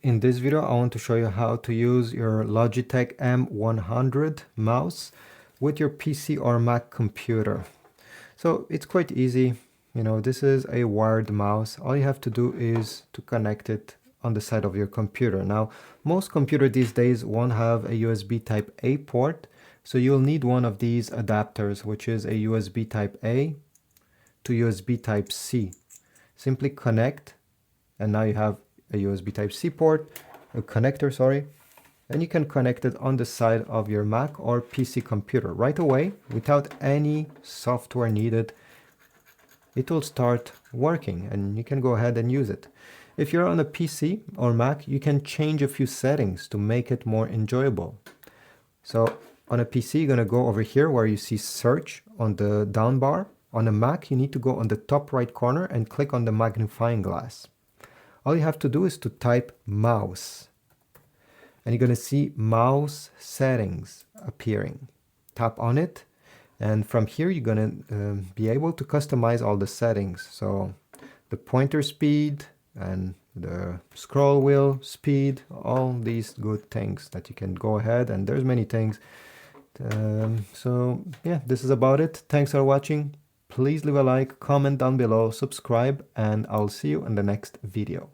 In this video, I want to show you how to use your Logitech M100 mouse with your PC or Mac computer. So it's quite easy. This is a wired mouse. All you have to do is to connect it on the side of your computer. Now, most computers these days won't have a USB type A port, so you'll need one of these adapters, which is a USB type A to USB type C. Simply connect, and now you have a USB Type-C port, a connector, sorry, and you can connect it on the side of your Mac or PC computer right away without any software needed. It will start working and you can go ahead and use it. If you're on a PC or Mac, you can change a few settings to make it more enjoyable. So on a PC, you're going to go over here where you see search on the down bar. On a Mac, you need to go on the top right corner and click on the magnifying glass. All you have to do is to type mouse, and you're going to see mouse settings appearing. Tap on it, and from here you're going to be able to customize all the settings. So the pointer speed and the scroll wheel speed, all these good things that you can go ahead, and there's many things. So yeah, this is about it. Thanks for watching. Please leave a like, comment down below, subscribe, and I'll see you in the next video.